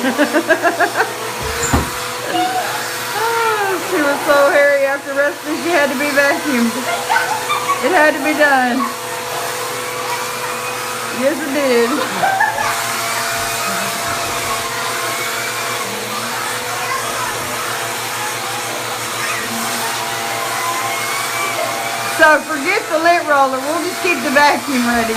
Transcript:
She was so hairy after resting, she had to be vacuumed. It had to be done. Yes, it did. So forget the lint roller. We'll just keep the vacuum ready.